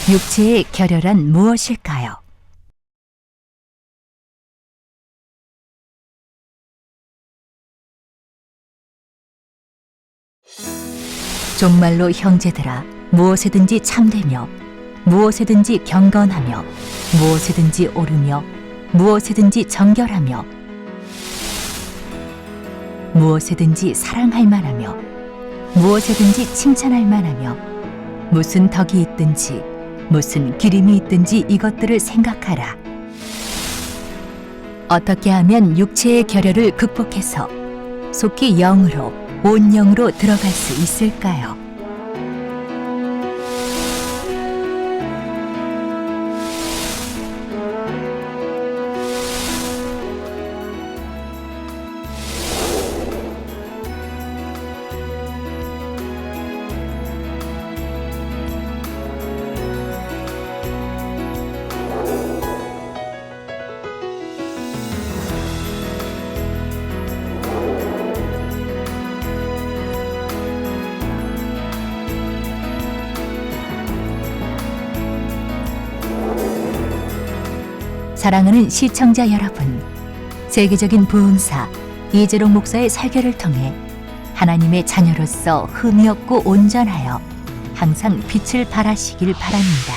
육체의 결혈은 무엇일까요? 종말로 형제들아, 무엇에든지 참되며 무엇에든지 경건하며 무엇에든지 옳으며 무엇에든지 정결하며 무엇에든지 사랑할 만하며 무엇에든지 칭찬할 만하며 무슨 덕이 있든지 무슨 기림이 있든지 이것들을 생각하라. 어떻게 하면 육체의 결혈을 극복해서 속히 영으로 온 영으로 들어갈 수 있을까요? 사랑하는 시청자 여러분, 세계적인 부흥사 이재록 목사의 설교를 통해 하나님의 자녀로서 흠이 없고 온전하여 항상 빛을 발하시길 바랍니다.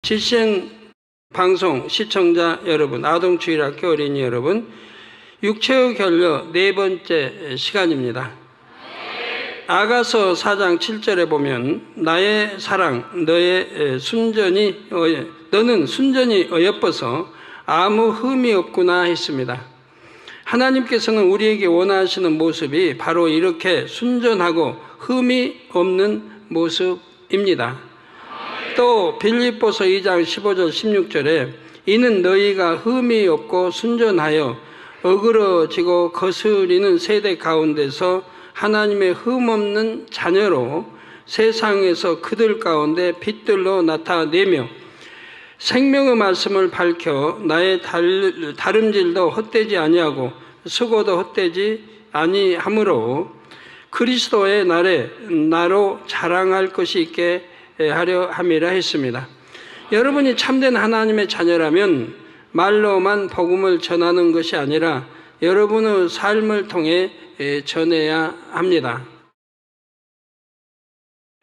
실시간 방송 시청자 여러분, 아동주일학교 어린이 여러분, 육체의 결려 네 번째 시간입니다. 아가서 4장 7절에 보면 나의 사랑, 너는 순전히 어여뻐서 아무 흠이 없구나 했습니다. 하나님께서는 우리에게 원하시는 모습이 바로 이렇게 순전하고 흠이 없는 모습입니다. 또 빌립보서 2장 15절 16절에 이는 너희가 흠이 없고 순전하여 어그러지고 거스리는 세대 가운데서 하나님의 흠없는 자녀로 세상에서 그들 가운데 빛들로 나타내며 생명의 말씀을 밝혀 나의 다름질도 헛되지 아니하고 수고도 헛되지 아니하므로 그리스도의 날에 나로 자랑할 것이 있게 하려 함이라 했습니다. 여러분이 참된 하나님의 자녀라면 말로만 복음을 전하는 것이 아니라 여러분의 삶을 통해 전해야 합니다.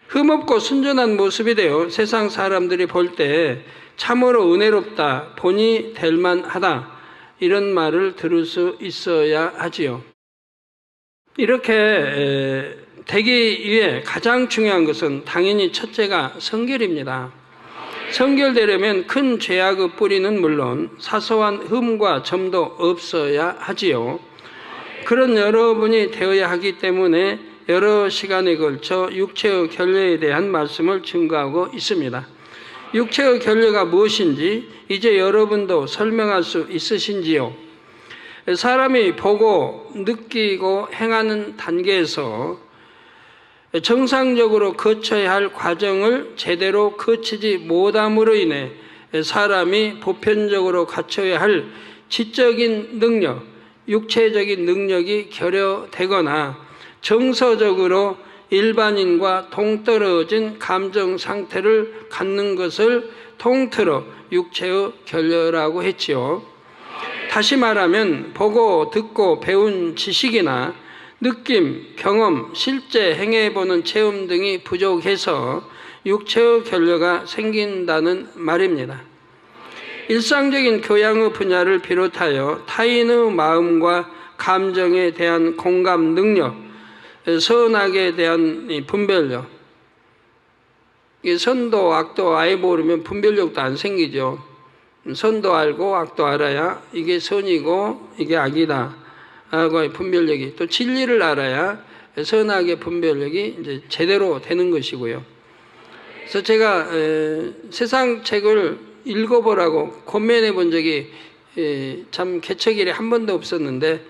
흠없고 순전한 모습이 되어 세상 사람들이 볼 때 참으로 은혜롭다, 본이 될 만하다, 이런 말을 들을 수 있어야 하지요. 이렇게 되기 위해 가장 중요한 것은 당연히 첫째가 성결입니다. 성결되려면 큰 죄악의 뿌리는 물론 사소한 흠과 점도 없어야 하지요. 그런 여러분이 되어야 하기 때문에 여러 시간에 걸쳐 육체의 결례에 대한 말씀을 증거하고 있습니다. 육체의 결례가 무엇인지 이제 여러분도 설명할 수 있으신지요? 사람이 보고 느끼고 행하는 단계에서 정상적으로 거쳐야 할 과정을 제대로 거치지 못함으로 인해 사람이 보편적으로 갖춰야 할 지적인 능력, 육체적인 능력이 결여되거나 정서적으로 일반인과 동떨어진 감정 상태를 갖는 것을 통틀어 육체의 결여라고 했지요. 다시 말하면 보고 듣고 배운 지식이나 느낌, 경험, 실제 행해보는 체험 등이 부족해서 육체의 결여가 생긴다는 말입니다. 일상적인 교양의 분야를 비롯하여 타인의 마음과 감정에 대한 공감 능력, 선악에 대한 분별력, 선도, 악도 아예 모르면 분별력도 안 생기죠. 선도 알고 악도 알아야 이게 선이고 이게 악이다 하고 분별력이, 또 진리를 알아야 선악의 분별력이 이제 제대로 되는 것이고요. 그래서 제가 세상 책을 읽어보라고 권면해 본 적이 참 개척일에 한 번도 없었는데,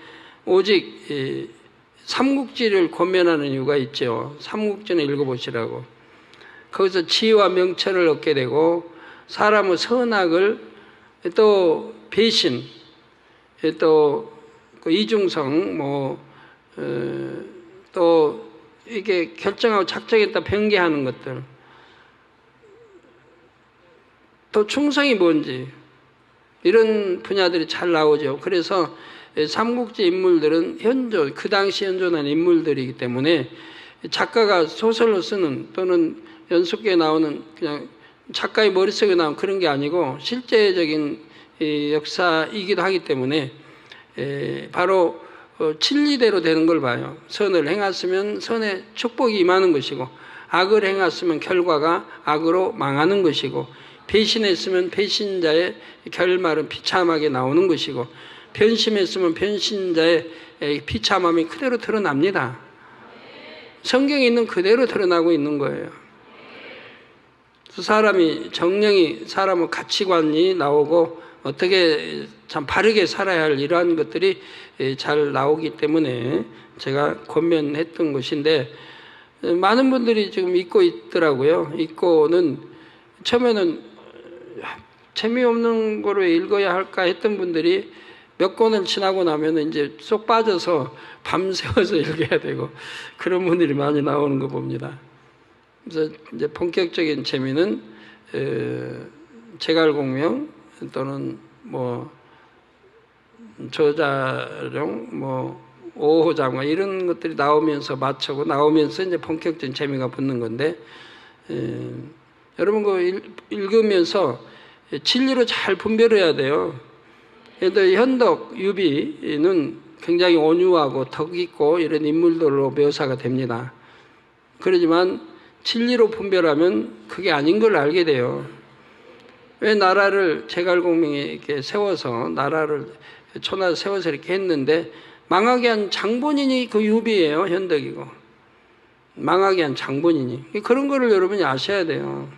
오직 삼국지를 권면하는 이유가 있죠. 삼국지는 읽어보시라고. 거기서 지혜와 명철을 얻게 되고, 사람의 선악을, 또 배신, 또 이중성, 또 이게 결정하고 작정했다 변개하는 것들, 또 충성이 뭔지, 이런 분야들이 잘 나오죠. 그래서 삼국지 인물들은 그 당시 현존한 인물들이기 때문에 작가가 소설로 쓰는 또는 연속기에 나오는 그냥 작가의 머릿속에 나온 그런 게 아니고 실제적인 역사이기도 하기 때문에 바로 진리대로 되는 걸 봐요. 선을 행했으면 선의 축복이 임하는 것이고, 악을 행했으면 결과가 악으로 망하는 것이고, 배신했으면 배신자의 결말은 비참하게 나오는 것이고, 변심했으면 변신자의 비참함이 그대로 드러납니다. 성경에 있는 그대로 드러나고 있는 거예요. 사람이 정령이, 사람의 가치관이 나오고 어떻게 참 바르게 살아야 할 이러한 것들이 잘 나오기 때문에 제가 권면했던 것인데, 많은 분들이 지금 읽고 있더라고요. 읽고는 처음에는 재미없는 거로 읽어야 할까 했던 분들이 몇 권을 지나고 나면 이제 쏙 빠져서 밤새워서 읽어야 되고, 그런 분들이 많이 나오는 거 봅니다. 그래서 이제 본격적인 재미는 제갈공명 또는 저자룡, 오호장 이런 것들이 나오면서 맞추고 나오면서 이제 본격적인 재미가 붙는 건데, 여러분 그 읽으면서 진리로 잘 분별해야 돼요. 그런데 현덕, 유비는 굉장히 온유하고 덕 있고 이런 인물들로 묘사가 됩니다. 그러지만 진리로 분별하면 그게 아닌 걸 알게 돼요. 왜 나라를 제갈공명이 이렇게 세워서, 나라를 천하 세워서 이렇게 했는데 망하게 한 장본인이 그 유비예요. 현덕이고 망하게 한 장본인이. 그런 거를 여러분이 아셔야 돼요.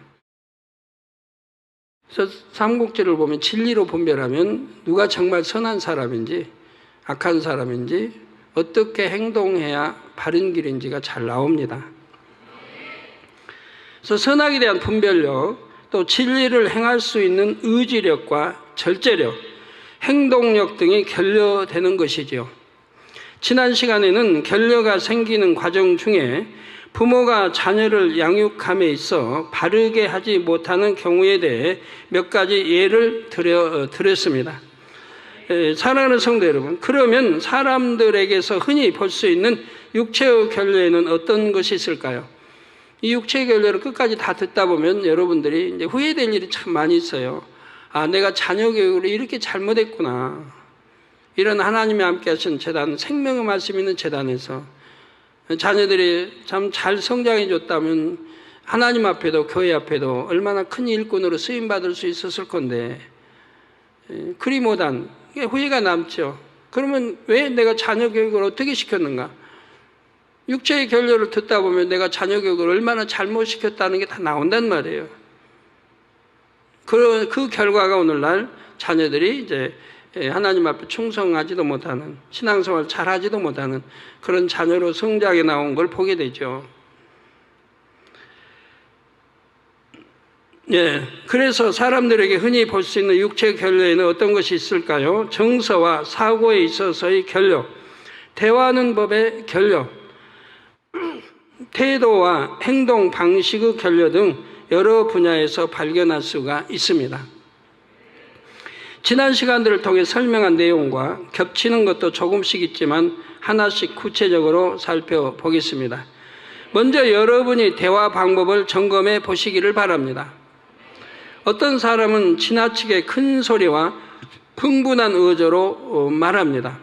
그래서 삼국지를 보면 진리로 분별하면 누가 정말 선한 사람인지 악한 사람인지 어떻게 행동해야 바른 길인지가 잘 나옵니다. 그래서 선악에 대한 분별력, 또 진리를 행할 수 있는 의지력과 절제력, 행동력 등이 결여되는 것이죠. 지난 시간에는 결여가 생기는 과정 중에 부모가 자녀를 양육함에 있어 바르게 하지 못하는 경우에 대해 몇 가지 예를 드렸습니다. 사랑하는 성도 여러분, 그러면 사람들에게서 흔히 볼 수 있는 육체의 결여에는 어떤 것이 있을까요? 이 육체의 결여를 끝까지 다 듣다 보면 여러분들이 이제 후회될 일이 참 많이 있어요. 아, 내가 자녀 교육을 이렇게 잘못했구나. 이런 하나님이 함께 하신 재단, 생명의 말씀 있는 재단에서 자녀들이 참 잘 성장해 줬다면 하나님 앞에도 교회 앞에도 얼마나 큰 일꾼으로 쓰임받을 수 있었을 건데, 그리 못한 후회가 남죠. 그러면 왜 내가 자녀 교육을 어떻게 시켰는가? 육체의 결여를 듣다 보면 내가 자녀 교육을 얼마나 잘못 시켰다는 게 다 나온단 말이에요. 그 결과가 오늘날 자녀들이 이제 하나님 앞에 충성하지도 못하는, 신앙생활 잘하지도 못하는 그런 자녀로 성장해 나온 걸 보게 되죠. 그래서 사람들에게 흔히 볼 수 있는 육체 결여에는 어떤 것이 있을까요? 정서와 사고에 있어서의 결여, 대화하는 법의 결여, 태도와 행동 방식의 결여 등 여러 분야에서 발견할 수가 있습니다. 지난 시간들을 통해 설명한 내용과 겹치는 것도 조금씩 있지만 하나씩 구체적으로 살펴보겠습니다. 먼저 여러분이 대화 방법을 점검해 보시기를 바랍니다. 어떤 사람은 지나치게 큰 소리와 흥분한 어조로 말합니다.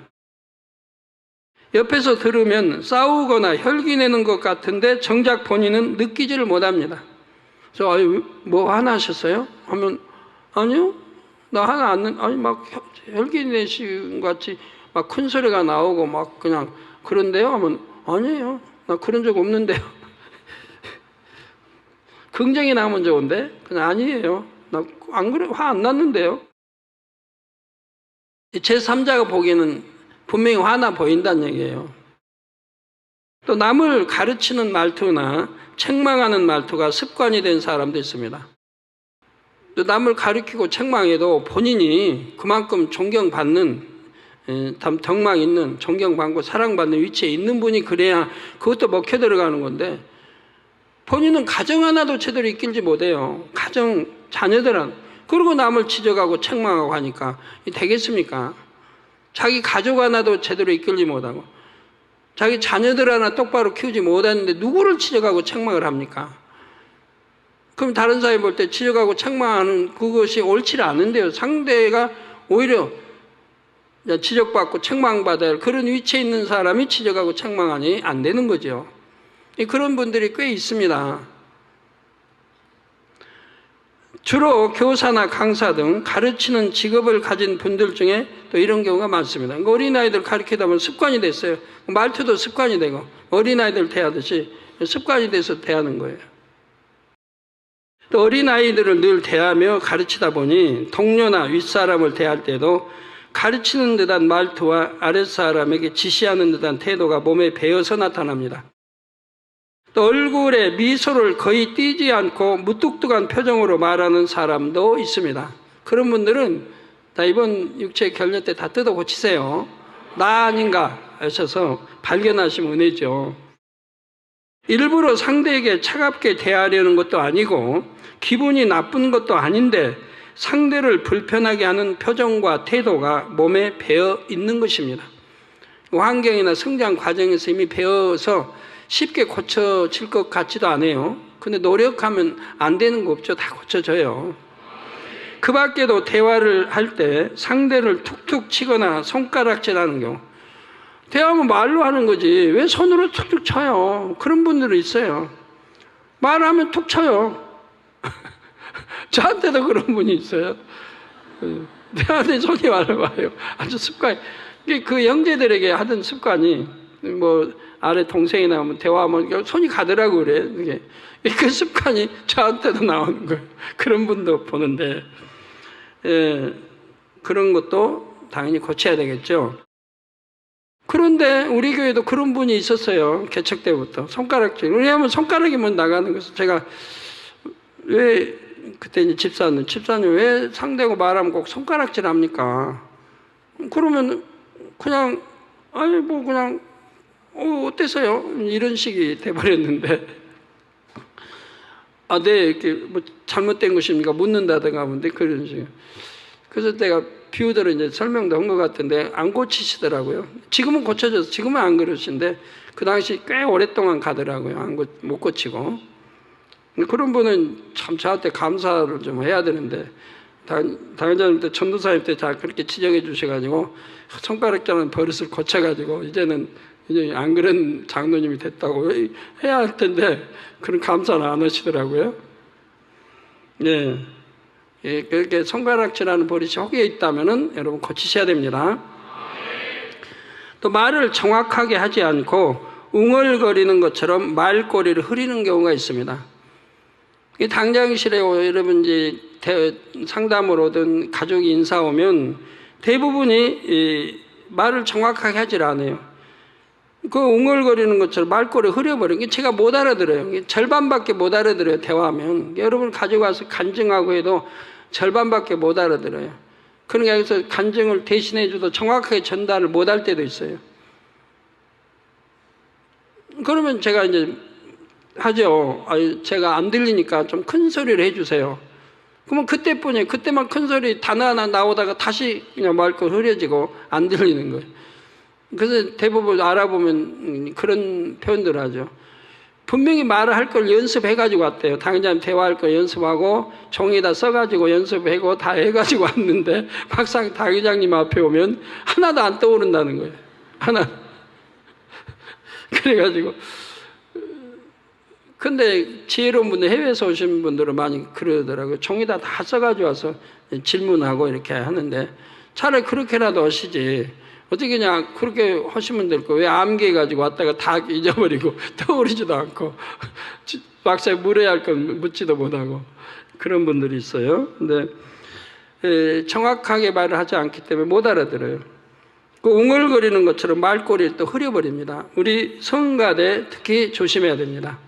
옆에서 들으면 싸우거나 혈기내는 것 같은데 정작 본인은 느끼지를 못합니다. 그래서 뭐 화나셨어요? 하면 아니요, 나 화나 안, 아니 막 혈기내신 것 같이 막 큰 소리가 나오고 막 그냥 그런데요 하면 아니에요, 나 그런 적 없는데요. 긍정이 나면 좋은데 그냥 아니에요. 나 안 그래, 화 안 났는데요. 제3자가 보기에는 분명히 화나 보인다는 얘기예요. 또 남을 가르치는 말투나 책망하는 말투가 습관이 된 사람도 있습니다. 또 남을 가르치고 책망해도 본인이 그만큼 존경받는, 덕망 있는, 존경받고 사랑받는 위치에 있는 분이 그래야 그것도 먹혀 들어가는 건데, 본인은 가정 하나도 제대로 이끌지 못해요. 가정, 자녀들은. 그리고 남을 지적하고 책망하고 하니까 되겠습니까? 자기 가족 하나도 제대로 이끌지 못하고 자기 자녀들 하나 똑바로 키우지 못하는데 누구를 지적하고 책망을 합니까? 그럼 다른 사람이 볼 때 지적하고 책망하는 그것이 옳지 않은데요. 상대가 오히려 지적받고 책망받아야 할 그런 위치에 있는 사람이 지적하고 책망하니 안 되는 거죠. 그런 분들이 꽤 있습니다. 주로 교사나 강사 등 가르치는 직업을 가진 분들 중에 또 이런 경우가 많습니다. 어린아이들 가르치다 보면 습관이 됐어요. 말투도 습관이 되고 어린아이들 대하듯이 습관이 돼서 대하는 거예요. 또 어린아이들을 늘 대하며 가르치다 보니 동료나 윗사람을 대할 때도 가르치는 듯한 말투와 아랫사람에게 지시하는 듯한 태도가 몸에 배어서 나타납니다. 또 얼굴에 미소를 거의 띄지 않고 무뚝뚝한 표정으로 말하는 사람도 있습니다. 그런 분들은 다 이번 육체 결례 때 다 뜯어 고치세요. 나 아닌가 하셔서 발견하시면 은혜죠. 일부러 상대에게 차갑게 대하려는 것도 아니고 기분이 나쁜 것도 아닌데 상대를 불편하게 하는 표정과 태도가 몸에 배어 있는 것입니다. 환경이나 성장 과정에서 이미 배어서 쉽게 고쳐질 것 같지도 않아요. 근데 노력하면 안 되는 거 없죠. 다 고쳐져요. 그 밖에도 대화를 할 때 상대를 툭툭 치거나 손가락질하는 경우, 대화하면 말로 하는 거지 왜 손으로 툭툭 쳐요? 그런 분들은 있어요. 말하면 툭 쳐요. 저한테도 그런 분이 있어요. 대화하는데 손이 말아봐요. 아주 습관. 그 형제들에게 하던 습관이 뭐 아래 동생이 나오면 대화하면 손이 가더라고 그래. 이게 그 습관이 저한테도 나오는 거예요. 그런 분도 보는데 그런 것도 당연히 고쳐야 되겠죠. 그런데 우리 교회도 그런 분이 있었어요. 개척 때부터 손가락질. 왜냐하면 손가락이면 나가는 것을 제가 왜 그때 이제 집사님 왜 상대하고 말하면 꼭 손가락질 합니까? 그러면 그냥 아니 뭐 그냥 어때서요? 이런 식이 돼버렸는데, 네, 이렇게 뭐 잘못된 것입니까? 묻는다든가 하는데 그런 식. 그래서 내가 비유대로 이제 설명도 한 것 같은데 안 고치시더라고요. 지금은 고쳐져서 지금은 안 그러신데 그 당시 꽤 오랫동안 가더라고요. 못 고치고. 그런 분은 참 저한테 감사를 좀 해야 되는데 당회장님 때 전도사님 때 다 그렇게 지적해 주셔가지고 손가락질하는 버릇을 고쳐가지고 이제는 이제 안 그런 장로님이 됐다고 해야 할 텐데 그런 감사는 안 하시더라고요. 네, 그렇게 손가락질하는 버릇이 혹에 있다면은 여러분 고치셔야 됩니다. 또 말을 정확하게 하지 않고 웅얼거리는 것처럼 말꼬리를 흐리는 경우가 있습니다. 당장실에 여러분 이제 상담을 오든 가족이 인사 오면 대부분이 말을 정확하게 하질 않아요. 그 웅얼거리는 것처럼 말꼬리 흐려버리는 게 제가 못 알아들어요. 절반밖에 못 알아들어요. 대화하면 여러분 가져가서 간증하고 해도 절반밖에 못 알아들어요. 그러니까 여기서 간증을 대신해 줘도 정확하게 전달을 못 할 때도 있어요. 그러면 제가 이제 하죠. 제가 안 들리니까 좀 큰 소리를 해주세요. 그러면 그때뿐이에요. 그때만 큰 소리 단어 하나 나오다가 다시 그냥 말꼬리 흐려지고 안 들리는 거예요. 그래서 대부분 알아보면 그런 표현들을 하죠. 분명히 말을 할 걸 연습해가지고 왔대요. 당장 대화할 걸 연습하고 종이에다 써가지고 연습하고 다 해가지고 왔는데 막상 당회장님 앞에 오면 하나도 안 떠오른다는 거예요. 하나. 그래가지고 근데 지혜로운 분들 해외에서 오신 분들은 많이 그러더라고요. 종이다 다 써가지고 와서 질문하고 이렇게 하는데 차라리 그렇게라도 하시지 어떻게 그냥 그렇게 하시면 될 거예요. 왜 암기 가지고 왔다가 다 잊어버리고 떠오르지도 않고 막상 물어야 할 건 묻지도 못하고 그런 분들이 있어요. 근데 정확하게 말을 하지 않기 때문에 못 알아들어요. 그 웅얼거리는 것처럼 말꼬리를 또 흐려버립니다. 우리 성가대 특히 조심해야 됩니다.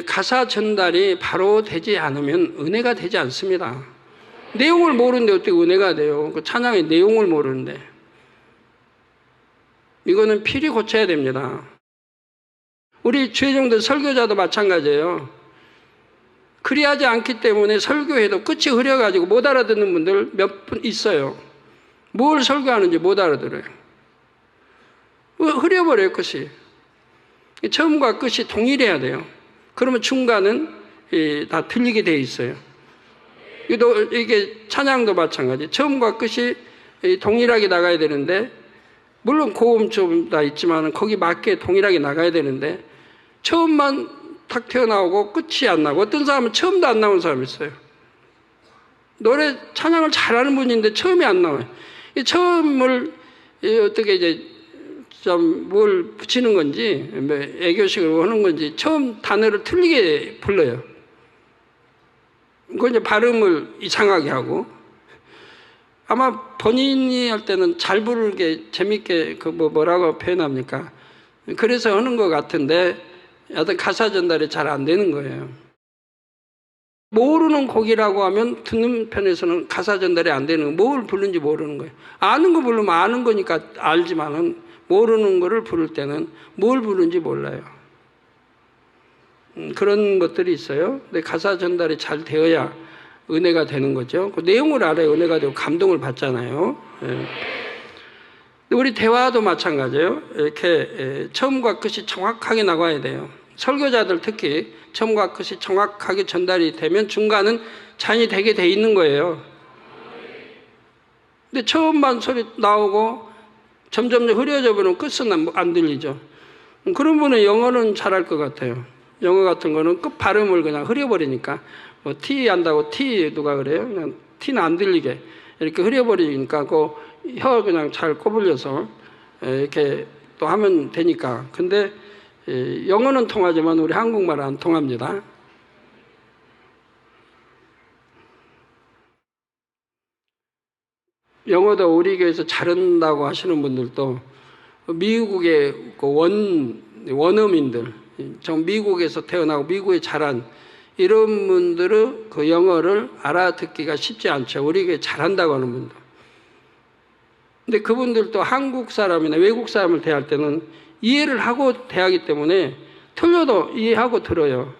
가사 전달이 바로 되지 않으면 은혜가 되지 않습니다. 내용을 모르는데 어떻게 은혜가 돼요? 그 찬양의 내용을 모르는데. 이거는 필히 고쳐야 됩니다. 우리 주의종들 설교자도 마찬가지예요. 그리하지 않기 때문에 설교해도 끝이 흐려가지고 못 알아듣는 분들 몇 분 있어요. 뭘 설교하는지 못 알아들어요. 흐려버려요, 끝이. 처음과 끝이 동일해야 돼요. 그러면 중간은 다 틀리게 돼 있어요. 이게 찬양도 마찬가지. 처음과 끝이 동일하게 나가야 되는데, 물론 고음 좀 다 있지만 거기 맞게 동일하게 나가야 되는데, 처음만 탁 튀어나오고 끝이 안 나고, 어떤 사람은 처음도 안 나온 사람이 있어요. 노래 찬양을 잘하는 분인데 처음이 안 나와요. 이 처음을 어떻게 이제 좀 뭘 붙이는 건지, 애교식으로 하는 건지 처음 단어를 틀리게 불러요. 그거 이제 발음을 이상하게 하고, 아마 본인이 할 때는 잘 부르게 재밌게 뭐라고 표현합니까? 그래서 하는 것 같은데 여하튼 가사 전달이 잘 안 되는 거예요. 모르는 곡이라고 하면 듣는 편에서는 가사 전달이 안 되는 거예요. 뭘 부르는지 모르는 거예요. 아는 거 부르면 아는 거니까 알지만은 모르는 거를 부를 때는 뭘 부르는지 몰라요. 그런 것들이 있어요. 근데 가사 전달이 잘 되어야 은혜가 되는 거죠. 그 내용을 알아야 은혜가 되고 감동을 받잖아요. 예. 우리 대화도 마찬가지예요. 이렇게 처음과 끝이 정확하게 나가야 돼요. 설교자들 특히 처음과 끝이 정확하게 전달이 되면 중간은 잔이 되게 돼 있는 거예요. 근데 처음만 소리 나오고 점점 흐려져 버리면 끝은 안 들리죠. 그런 분은 영어는 잘할 것 같아요. 영어 같은 거는 끝 발음을 그냥 흐려버리니까, 뭐 T 한다고 T 누가 그래요? 그냥 T는 안 들리게 이렇게 흐려버리니까 그 혀 그냥 잘 꼬불려서 이렇게 또 하면 되니까. 근데 영어는 통하지만 우리 한국말은 안 통합니다. 영어도 우리 교회에서 잘한다고 하시는 분들도 미국의 원어민들, 좀 미국에서 태어나고 미국에 자란 이런 분들은 그 영어를 알아듣기가 쉽지 않죠. 우리 교회 잘한다고 하는 분들. 근데 그분들도 한국 사람이나 외국 사람을 대할 때는 이해를 하고 대하기 때문에 틀려도 이해하고 들어요.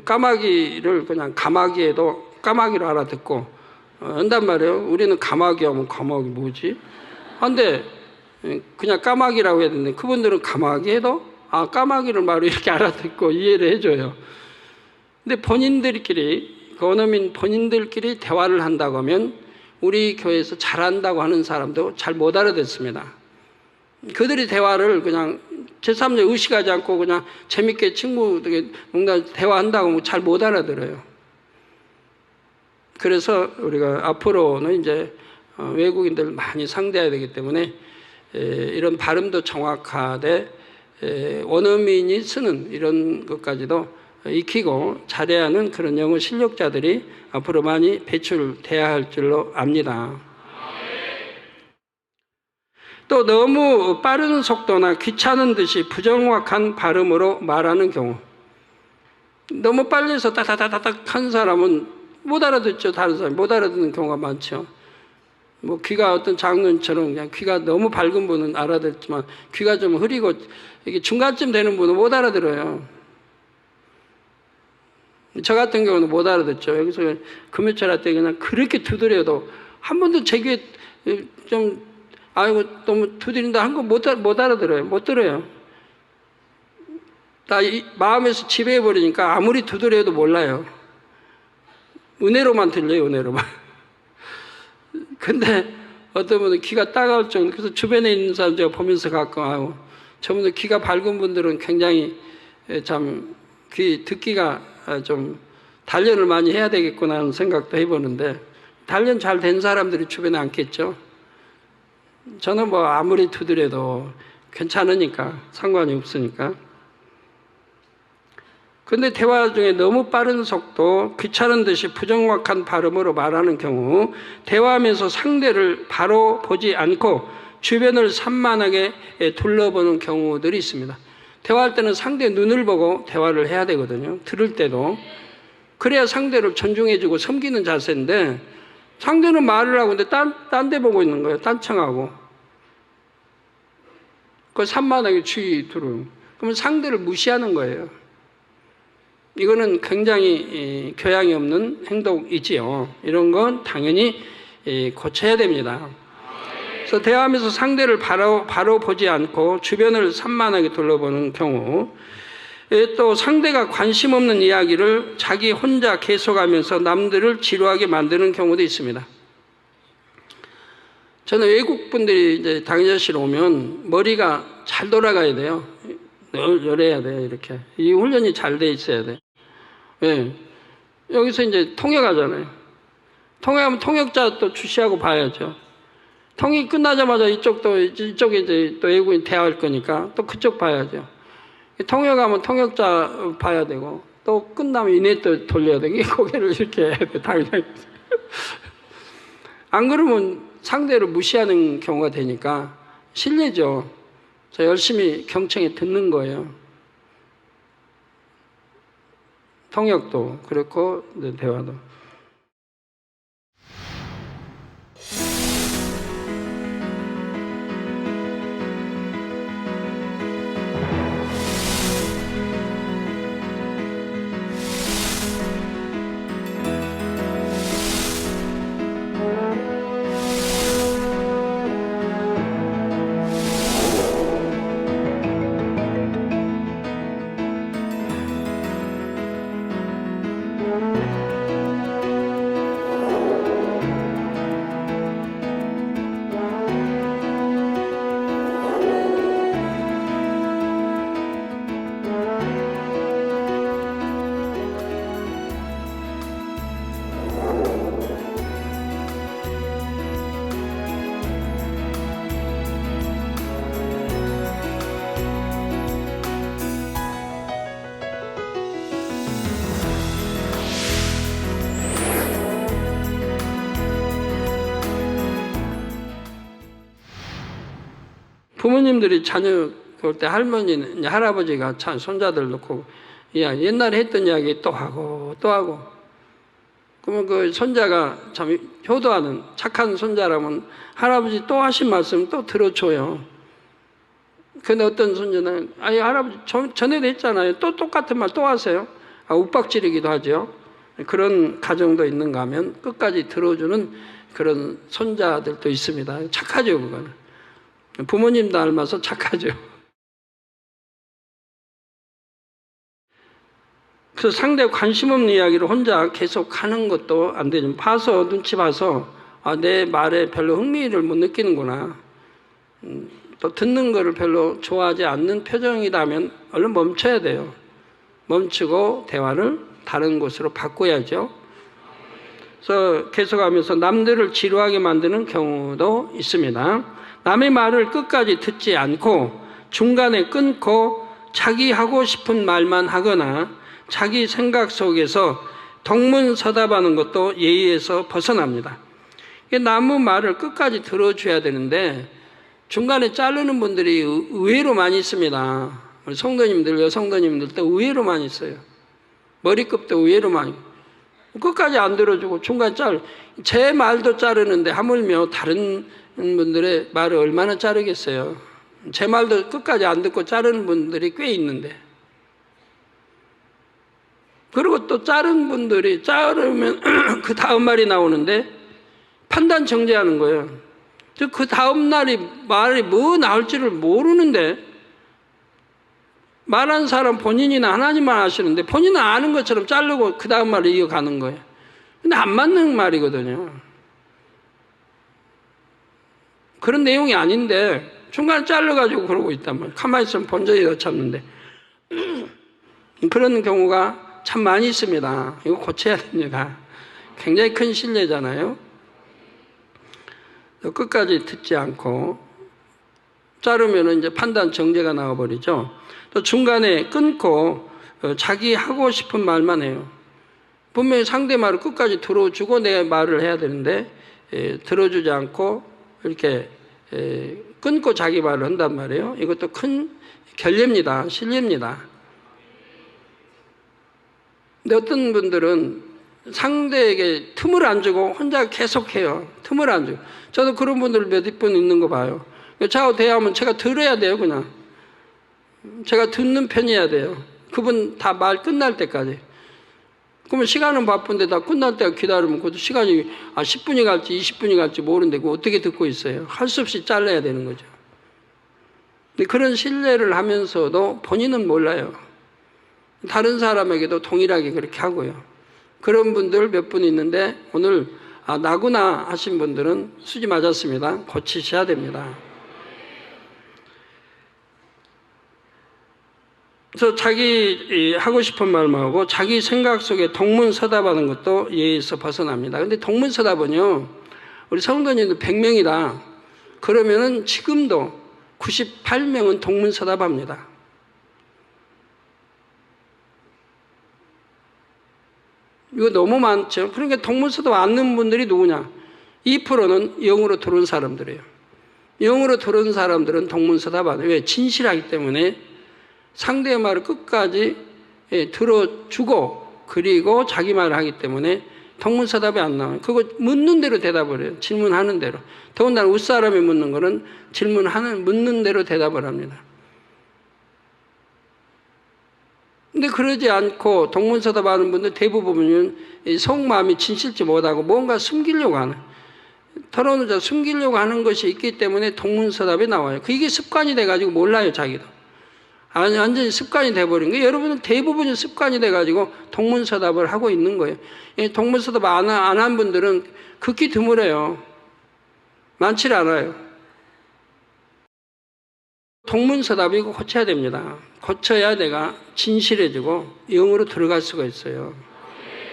까마귀를 그냥 가마귀에도 까마귀로 알아듣고 한단 말이에요. 우리는 가마귀 하면 가마귀 뭐지? 근데 그냥 까마귀라고 해야 되는데 그분들은 가마귀 해도 까마귀를 바로 이렇게 알아듣고 이해를 해줘요. 근데 본인들끼리 원어민 본인들끼리 대화를 한다고 하면 우리 교회에서 잘한다고 하는 사람도 잘 못 알아듣습니다. 그들이 대화를 그냥 제3자 의식하지 않고 그냥 재밌게 친구들에게 농담 대화한다고 하면 잘 못 알아들어요. 그래서 우리가 앞으로는 이제 외국인들 많이 상대해야 되기 때문에 이런 발음도 정확하되 원어민이 쓰는 이런 것까지도 익히고 잘해야 하는 그런 영어 실력자들이 앞으로 많이 배출돼야 할 줄로 압니다. 또 너무 빠른 속도나 귀찮은 듯이 부정확한 발음으로 말하는 경우, 너무 빨리 해서 따다다닥 한 사람은 못 알아듣죠. 다른 사람이 못 알아듣는 경우가 많죠. 뭐 귀가 어떤 장로처럼 그냥 귀가 너무 밝은 분은 알아듣지만 귀가 좀 흐리고 이게 중간쯤 되는 분은 못 알아들어요. 저 같은 경우는 못 알아듣죠. 여기서 금요철 할 때 그냥 그렇게 두드려도 한 번도 제 귀에 좀 아이고 너무 두드린다 한 거 못 알아들어요. 못 들어요. 다 마음에서 지배해버리니까 아무리 두드려도 몰라요. 은혜로만 들려요. 은혜로만. 근데 어떤 분은 귀가 따가울 정도. 그래서 주변에 있는 사람 제가 보면서 가끔 저분들 귀가 밝은 분들은 굉장히 참 귀 듣기가 좀 단련을 많이 해야 되겠구나 하는 생각도 해보는데 단련 잘 된 사람들이 주변에 많겠죠. 저는 뭐 아무리 두드려도 괜찮으니까, 상관이 없으니까. 근데 대화 중에 너무 빠른 속도, 귀찮은 듯이 부정확한 발음으로 말하는 경우, 대화하면서 상대를 바로 보지 않고 주변을 산만하게 둘러보는 경우들이 있습니다. 대화할 때는 상대의 눈을 보고 대화를 해야 되거든요. 들을 때도. 그래야 상대를 존중해주고 섬기는 자세인데, 상대는 말을 하고 있는데 딴 데 보고 있는 거예요. 딴청하고. 그 산만하게 주의 두르는. 그러면 상대를 무시하는 거예요. 이거는 굉장히 교양이 없는 행동이지요. 이런 건 당연히 고쳐야 됩니다. 그래서 대화하면서 상대를 바로 보지 않고 주변을 산만하게 둘러보는 경우, 또 상대가 관심 없는 이야기를 자기 혼자 계속하면서 남들을 지루하게 만드는 경우도 있습니다. 저는 외국 분들이 이제 당직실 오면 머리가 잘 돌아가야 돼요. 열해야 돼요, 이렇게. 이 훈련이 잘 돼 있어야 돼. 예. 여기서 이제 통역하잖아요. 통역하면 통역자 또 주시하고 봐야죠. 통역이 끝나자마자 이쪽에 이제 또 외국인 대화할 거니까 또 그쪽 봐야죠. 통역하면 통역자 봐야 되고, 또 끝나면 이내 또 돌려야 되고, 고개를 이렇게 해야 돼, 당연히. 안 그러면 상대를 무시하는 경우가 되니까 실례죠. 저 열심히 경청해 듣는 거예요. 통역도 그렇고, 대화도. 부모님들이 자녀 볼 때 할머니는, 할아버지가 참 손자들 놓고, 야, 옛날에 했던 이야기 또 하고, 또 하고. 그러면 그 손자가 참 효도하는 착한 손자라면 할아버지 또 하신 말씀 또 들어줘요. 근데 어떤 손자는, 아니, 할아버지 전에도 했잖아요. 또 똑같은 말 또 하세요. 윽박지르기도 하죠. 그런 가정도 있는가 하면 끝까지 들어주는 그런 손자들도 있습니다. 착하죠, 그거는. 부모님 닮아서 착하죠. 그래서 상대 관심 없는 이야기를 혼자 계속 하는 것도 안 되죠. 봐서, 눈치 봐서, 내 말에 별로 흥미를 못 느끼는구나. 또 듣는 거를 별로 좋아하지 않는 표정이라면 얼른 멈춰야 돼요. 멈추고 대화를 다른 곳으로 바꿔야죠. 그래서 계속하면서 남들을 지루하게 만드는 경우도 있습니다. 남의 말을 끝까지 듣지 않고 중간에 끊고 자기 하고 싶은 말만 하거나 자기 생각 속에서 동문서답하는 것도 예의에서 벗어납니다. 남의 말을 끝까지 들어줘야 되는데 중간에 자르는 분들이 의외로 많이 있습니다. 우리 성도님들, 여성도님들도 의외로 많이 있어요. 머리끝도 의외로 많이. 끝까지 안 들어주고 중간에 제 말도 자르는데 하물며 다른 분들의 말을 얼마나 자르겠어요. 제 말도 끝까지 안 듣고 자르는 분들이 꽤 있는데. 그리고 또 자른 분들이 자르면 그 다음 말이 나오는데 판단 정죄하는 거예요. 즉 그 다음 날이 말이 뭐 나올지를 모르는데 말한 사람 본인이나 하나님만 아시는데 본인은 아는 것처럼 자르고 그 다음 말을 이어가는 거예요. 근데 안 맞는 말이거든요. 그런 내용이 아닌데 중간에 잘라가지고 그러고 있단 말이에요. 가만히 있으면 본전이 더 참는데. 그런 경우가 참 많이 있습니다. 이거 고쳐야 됩니다. 굉장히 큰 실례잖아요. 끝까지 듣지 않고 자르면 이제 판단 정죄가 나와버리죠. 또 중간에 끊고 자기 하고 싶은 말만 해요. 분명히 상대 말을 끝까지 들어주고 내 말을 해야 되는데 들어주지 않고 이렇게 끊고 자기 말을 한단 말이에요. 이것도 큰 결례입니다. 실례입니다. 근데 어떤 분들은 상대에게 틈을 안 주고 혼자 계속해요. 틈을 안 주고. 저도 그런 분들 몇 분 있는 거 봐요. 저하고 대화하면 제가 들어야 돼요, 그냥. 제가 듣는 편이어야 돼요. 그분 다 말 끝날 때까지. 그러면 시간은 바쁜데 다 끝날 때가 기다리면 그것도 시간이 10분이 갈지 20분이 갈지 모르는데 그거 어떻게 듣고 있어요? 할 수 없이 잘라야 되는 거죠. 근데 그런 신뢰를 하면서도 본인은 몰라요. 다른 사람에게도 동일하게 그렇게 하고요. 그런 분들 몇 분 있는데 오늘 나구나 하신 분들은 수지 맞았습니다. 고치셔야 됩니다. 그래서 자기 하고 싶은 말만 하고 자기 생각 속에 동문서답하는 것도 예에서 벗어납니다. 근데 동문서답은요, 우리 성도님들 100명이다. 그러면은 지금도 98명은 동문서답합니다. 이거 너무 많죠. 그러니까 동문서답 않는 분들이 누구냐? 2%는 영으로 들어온 사람들이에요. 영으로 들어온 사람들은 동문서답 안 해요. 왜? 진실하기 때문에 상대의 말을 끝까지 들어주고 그리고 자기 말을 하기 때문에 동문서답이 안 나와요. 그거 묻는 대로 대답을 해요. 질문하는 대로. 더군다나 윗사람이 묻는 거는 묻는 대로 대답을 합니다. 근데 그러지 않고 동문서답 하는 분들 대부분은 속마음이 진실지 못하고 뭔가 숨기려고 하는, 털어놓자 숨기려고 하는 것이 있기 때문에 동문서답이 나와요. 이게 습관이 돼가지고 몰라요, 자기도. 완전히 습관이 돼버린 거예요. 여러분은 대부분이 습관이 돼가지고 동문서답을 하고 있는 거예요. 동문서답 안 한 분들은 극히 드물어요. 많지 않아요. 동문서답이 이거 고쳐야 됩니다. 고쳐야 내가 진실해지고 영으로 들어갈 수가 있어요.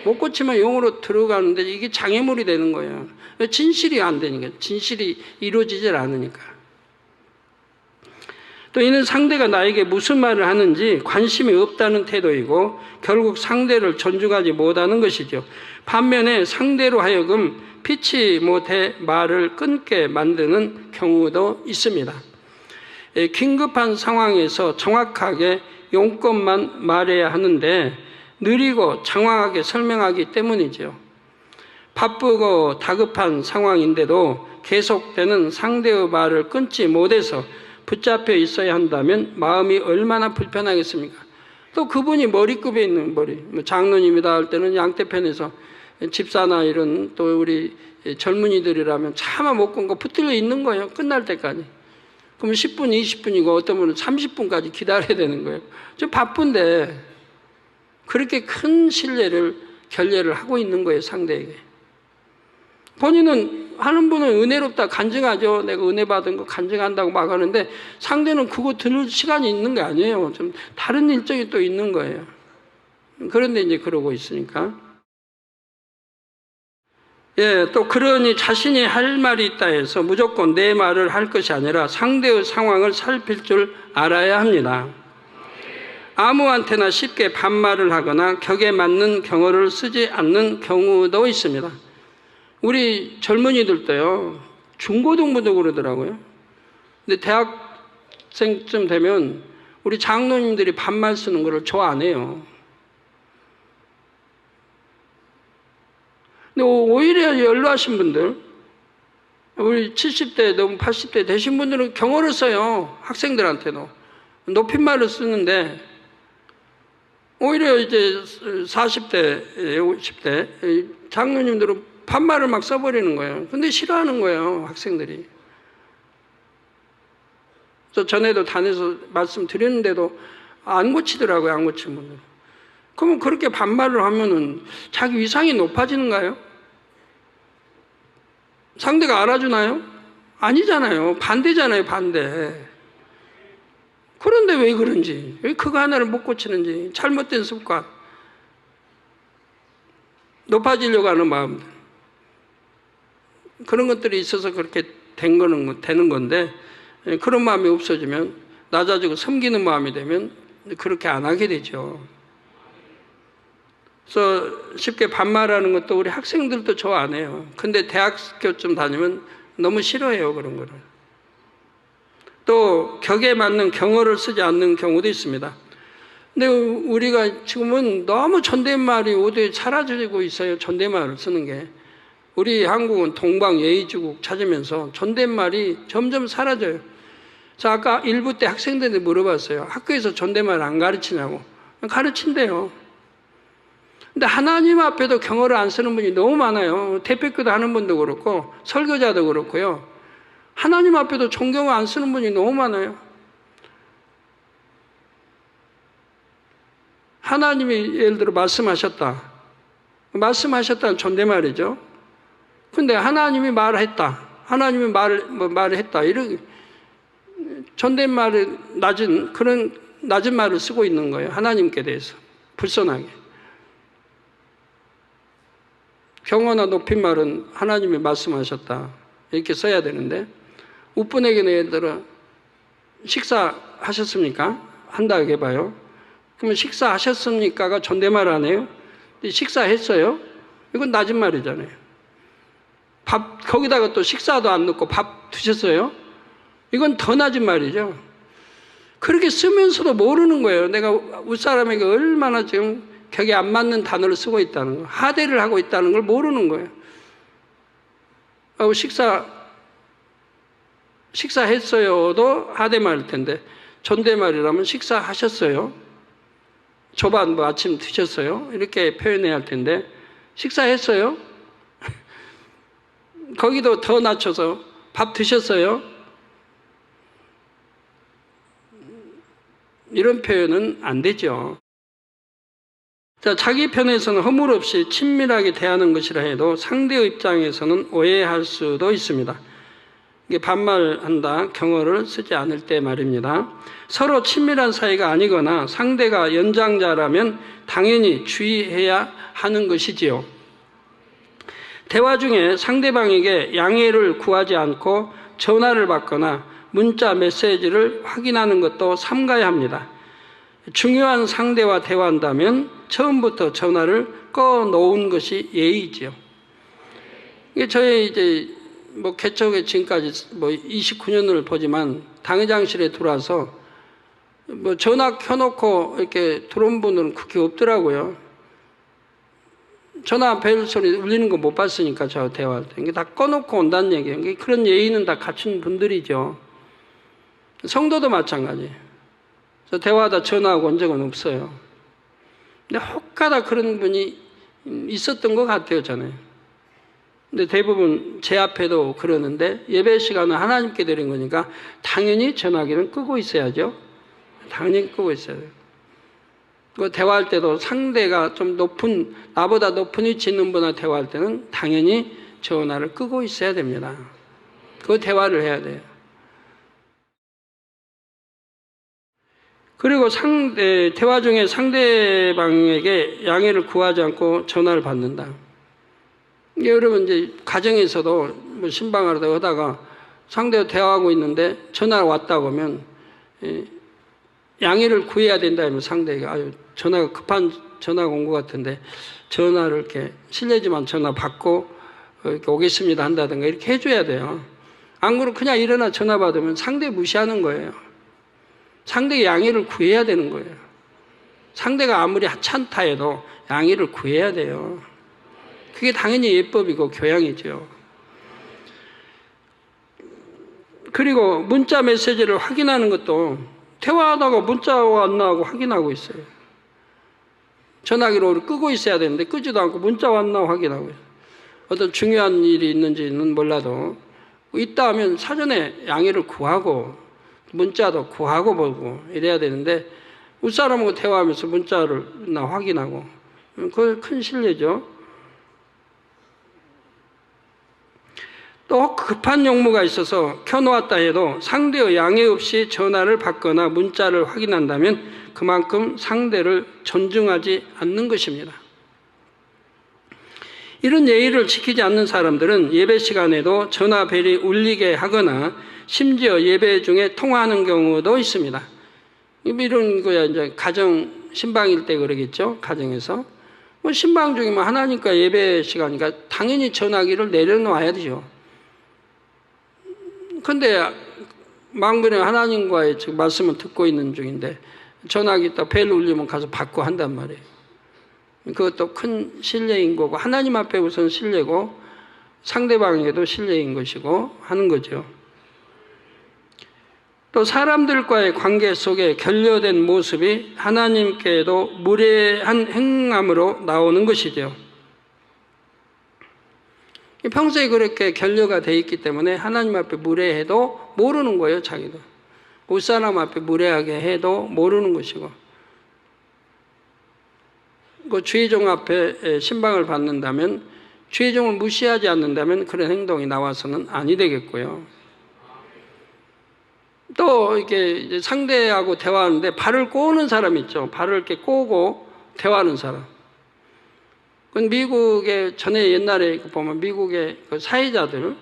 못 고치면 영으로 들어가는데 이게 장애물이 되는 거예요. 진실이 안 되니까. 진실이 이루어지질 않으니까. 또 이는 상대가 나에게 무슨 말을 하는지 관심이 없다는 태도이고 결국 상대를 존중하지 못하는 것이죠. 반면에 상대로 하여금 피치 못해 말을 끊게 만드는 경우도 있습니다. 긴급한 상황에서 정확하게 용건만 말해야 하는데 느리고 장황하게 설명하기 때문이죠. 바쁘고 다급한 상황인데도 계속되는 상대의 말을 끊지 못해서 붙잡혀 있어야 한다면 마음이 얼마나 불편하겠습니까? 또 그분이 머리급에 있는 장로님이다 할 때는 양태편에서 집사나 이런 또 우리 젊은이들이라면 차마 못 끊고 붙들려 있는 거예요. 끝날 때까지. 그러면 10분, 20분이고 어떤 분은 30분까지 기다려야 되는 거예요. 좀 바쁜데 그렇게 큰 결례를 하고 있는 거예요, 상대에게. 본인은 하는 분은 은혜롭다 간증하죠. 내가 은혜 받은 거 간증한다고 막 하는데 상대는 그거 들을 시간이 있는 게 아니에요. 좀 다른 일정이 또 있는 거예요. 그런데 이제 그러고 있으니까. 또 그러니 자신이 할 말이 있다 해서 무조건 내 말을 할 것이 아니라 상대의 상황을 살필 줄 알아야 합니다. 아무한테나 쉽게 반말을 하거나 격에 맞는 경어를 쓰지 않는 경우도 있습니다. 우리 젊은이들도요, 중고등부도 그러더라고요. 근데 대학생쯤 되면 우리 장로님들이 반말 쓰는 거를 좋아 안 해요. 근데 오히려 연로하신 분들, 우리 70대 넘 80대 되신 분들은 경어를 써요. 학생들한테도. 높임말을 쓰는데 오히려 이제 40대, 50대 장로님들은 반말을 막 써버리는 거예요. 근데 싫어하는 거예요, 학생들이. 저 전에도 다녀서 말씀드렸는데도 안 고치더라고요, 안 고친 분들. 그러면 그렇게 반말을 하면은 자기 위상이 높아지는가요? 상대가 알아주나요? 아니잖아요. 반대잖아요, 반대. 그런데 왜 그런지, 왜 그거 하나를 못 고치는지, 잘못된 습관, 높아지려고 하는 마음들. 그런 것들이 있어서 그렇게 되는 건데, 그런 마음이 없어지면, 낮아지고 섬기는 마음이 되면 그렇게 안 하게 되죠. 그래서 쉽게 반말하는 것도 우리 학생들도 좋아 안 해요. 근데 대학교쯤 다니면 너무 싫어해요, 그런 거를. 또 격에 맞는 경어를 쓰지 않는 경우도 있습니다. 근데 우리가 지금은 너무 존댓말이 어디에 사라지고 있어요. 존댓말을 쓰는 게. 우리 한국은 동방예의주국 찾으면서 존댓말이 점점 사라져요. 그래서 아까 1부 때 학생들한테 물어봤어요. 학교에서 존댓말 안 가르치냐고. 가르친대요. 근데 하나님 앞에도 경어를 안 쓰는 분이 너무 많아요. 대표기도 하는 분도 그렇고 설교자도 그렇고요. 하나님 앞에도 존경을 안 쓰는 분이 너무 많아요. 하나님이 예를 들어 말씀하셨다. 말씀하셨다는 존댓말이죠. 근데 하나님이 말했다. 하나님이 말을 했다. 이런 존댓말을 그런 낮은 말을 쓰고 있는 거예요. 하나님께 대해서. 불손하게. 경어나 높임말은 하나님이 말씀하셨다. 이렇게 써야 되는데, 우뿐에게는 예를 들어, 식사하셨습니까? 한다고 해봐요. 그러면 식사하셨습니까가 존댓말 안 해요? 식사했어요? 이건 낮은 말이잖아요. 거기다가 또 식사도 안 넣고 밥 드셨어요? 이건 더 낮은 말이죠. 그렇게 쓰면서도 모르는 거예요. 내가 웃사람에게 얼마나 지금 격에 안 맞는 단어를 쓰고 있다는 거, 하대를 하고 있다는 걸 모르는 거예요. 식사했어요도 하대말일 텐데, 존댓말이라면 식사하셨어요? 조반 아침 드셨어요? 이렇게 표현해야 할 텐데, 식사했어요? 거기도 더 낮춰서 밥 드셨어요? 이런 표현은 안 되죠. 자, 자기 편에서는 허물 없이 친밀하게 대하는 것이라 해도 상대의 입장에서는 오해할 수도 있습니다. 이게 반말한다, 경어를 쓰지 않을 때 말입니다. 서로 친밀한 사이가 아니거나 상대가 연장자라면 당연히 주의해야 하는 것이지요. 대화 중에 상대방에게 양해를 구하지 않고 전화를 받거나 문자 메시지를 확인하는 것도 삼가야 합니다. 중요한 상대와 대화한다면 처음부터 전화를 꺼놓은 것이 예의지요. 이게 저희 이제 개척에 지금까지 29년을 보지만 당회장실에 들어와서 전화 켜놓고 이렇게 들어온 분은 그렇게 없더라고요. 전화 벨 소리 울리는 거 못 봤으니까 저 대화할 때. 이게 다 꺼놓고 온다는 얘기예요. 그런 예의는 다 갖춘 분들이죠. 성도도 마찬가지예요. 저 대화하다 전화하고 온 적은 없어요. 근데 혹가다 그런 분이 있었던 것 같아요, 저는. 근데 대부분 제 앞에도 그러는데 예배 시간은 하나님께 드린 거니까 당연히 전화기는 끄고 있어야죠. 당연히 끄고 있어야 돼요. 그 대화할 때도 상대가 좀 나보다 높은 위치 있는 분과 대화할 때는 당연히 전화를 끄고 있어야 됩니다. 그 대화를 해야 돼요. 그리고 대화 중에 상대방에게 양해를 구하지 않고 전화를 받는다. 여러분 이제 가정에서도 신방하다 하다가 상대와 대화하고 있는데 전화가 왔다고 하면 양해를 구해야 된다면 상대가 전화가 급한 전화가 온 것 같은데 전화를 이렇게 실례지만 전화 받고 이렇게 오겠습니다 한다든가 이렇게 해줘야 돼요. 안 그러면 그냥 일어나 전화 받으면 상대 무시하는 거예요. 상대의 양해를 구해야 되는 거예요. 상대가 아무리 하찮다 해도 양해를 구해야 돼요. 그게 당연히 예법이고 교양이죠. 그리고 문자 메시지를 확인하는 것도 대화하다가 문자가 왔나 하고 확인하고 있어요. 전화기로 끄고 있어야 되는데 끄지도 않고 문자 왔나 확인하고 있어요. 어떤 중요한 일이 있는지는 몰라도 있다 하면 사전에 양해를 구하고 문자도 구하고 보고 이래야 되는데 윗사람하고 대화하면서 문자를 나 확인하고 그건 큰 실례죠. 또 급한 용무가 있어서 켜놓았다 해도 상대의 양해 없이 전화를 받거나 문자를 확인한다면 그만큼 상대를 존중하지 않는 것입니다. 이런 예의를 지키지 않는 사람들은 예배 시간에도 전화벨이 울리게 하거나 심지어 예배 중에 통화하는 경우도 있습니다. 이런 거야 이제 가정 신방일 때 그러겠죠. 가정에서 뭐 신방 중에 뭐 하나님과 예배 시간이니까 당연히 전화기를 내려놓아야 되죠. 근데 망군의 하나님과의 지금 말씀을 듣고 있는 중인데 전화기 딱 벨 울리면 가서 받고 한단 말이에요. 그것도 큰 신뢰인 거고 하나님 앞에 우선 신뢰고 상대방에게도 신뢰인 것이고 하는 거죠. 또 사람들과의 관계 속에 결여된 모습이 하나님께도 무례한 행함으로 나오는 것이죠. 평소에 그렇게 결여가 돼 있기 때문에 하나님 앞에 무례해도 모르는 거예요. 자기도. 못사람 앞에 무례하게 해도 모르는 것이고 그 주의종 앞에 신방을 받는다면 주의종을 무시하지 않는다면 그런 행동이 나와서는 아니 되겠고요. 또 이렇게 상대하고 대화하는데 발을 꼬는 사람 있죠. 발을 이렇게 꼬고 대화하는 사람. 그건 미국의 전에 옛날에 보면 미국의 그 사회자들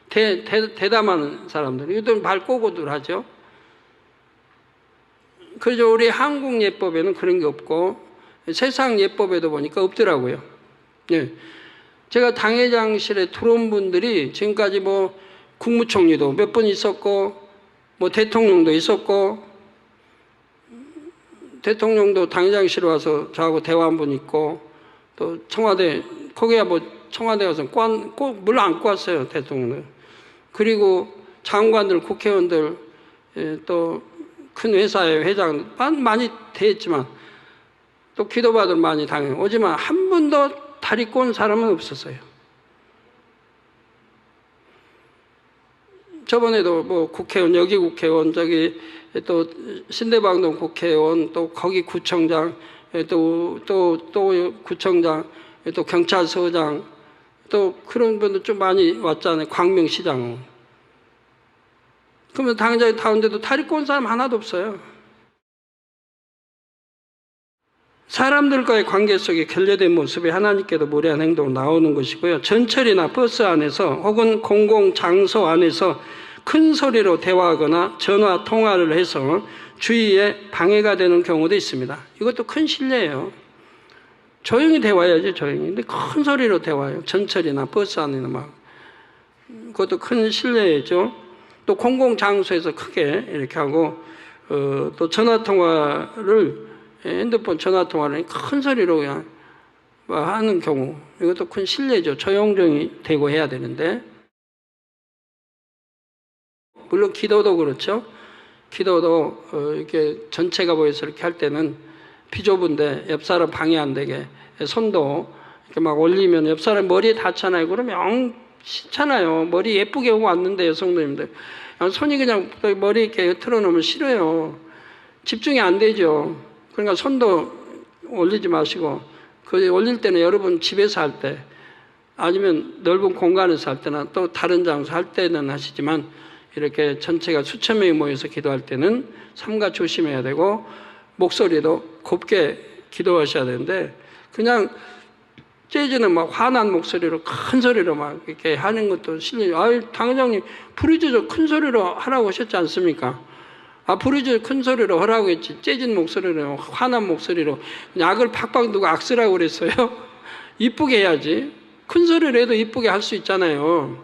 대담하는 사람들 이들은 발 꼬고들 하죠. 그래서 우리 한국 예법에는 그런 게 없고 세상 예법에도 보니까 없더라고요. 예. 제가 당회장실에 들어온 분들이 지금까지 뭐 국무총리도 몇 분 있었고 뭐 대통령도 있었고 대통령도 당회장실에 와서 저하고 대화한 분 있고 또 청와대 거기야 뭐 청와대 가서 꼭 물 안고 왔어요. 대통령을. 그리고 장관들 국회의원들 또 큰 회사의 회장 많이 대했지만 또 기도받을 많이 당해 오지만 한 번도 다리 꼰 사람은 없었어요. 저번에도 뭐 국회의원 여기 국회의원 저기 또 신대방동 국회의원 또 거기 구청장 또 구청장 또 경찰서장 또 그런 분들 좀 많이 왔잖아요. 광명시장. 그러면 당장 가운데도 다리 꼰 사람 하나도 없어요. 사람들과의 관계 속에 결여된 모습이 하나님께도 무례한 행동으로 나오는 것이고요. 전철이나 버스 안에서 혹은 공공장소 안에서 큰 소리로 대화하거나 전화 통화를 해서 주의에 방해가 되는 경우도 있습니다. 이것도 큰 실례예요. 조용히 대화해야지 조용히. 근데 큰 소리로 대화해요. 전철이나 버스 안에는 막. 그것도 큰 실례죠. 또 공공장소에서 크게 이렇게 하고 또 전화통화를 핸드폰 전화통화를 큰 소리로 그냥 하는 경우 이것도 큰 실례죠. 조용조용히 대고 해야 되는데 물론 기도도 그렇죠. 기도도 이렇게 전체가 보여서 이렇게 할 때는 비좁은데 옆 사람 방해 안 되게 손도 이렇게 막 올리면 옆 사람 머리에 닿잖아요. 그러면 영 싫잖아요. 머리 예쁘게 오고 왔는데 여성들님들 손이 그냥 머리 이렇게 틀어놓으면 싫어요. 집중이 안 되죠. 그러니까 손도 올리지 마시고 그 올릴 때는 여러분 집에서 할 때 아니면 넓은 공간에서 할 때나 또 다른 장소 할 때는 하시지만 이렇게 전체가 수천 명이 모여서 기도할 때는 삼가 조심해야 되고 목소리도 곱게 기도하셔야 되는데 그냥 재즈는 막 화난 목소리로 큰 소리로 막 이렇게 하는 것도 실례죠. 아유 당회장님 부르짖어 큰 소리로 하라고 하셨지 않습니까? 부르짖어 큰 소리로 하라고 했지 재진 목소리로 화난 목소리로 악을 팍팍 두고 악쓰라고 그랬어요. 이쁘게 해야지. 큰 소리로 해도 이쁘게 할 수 있잖아요.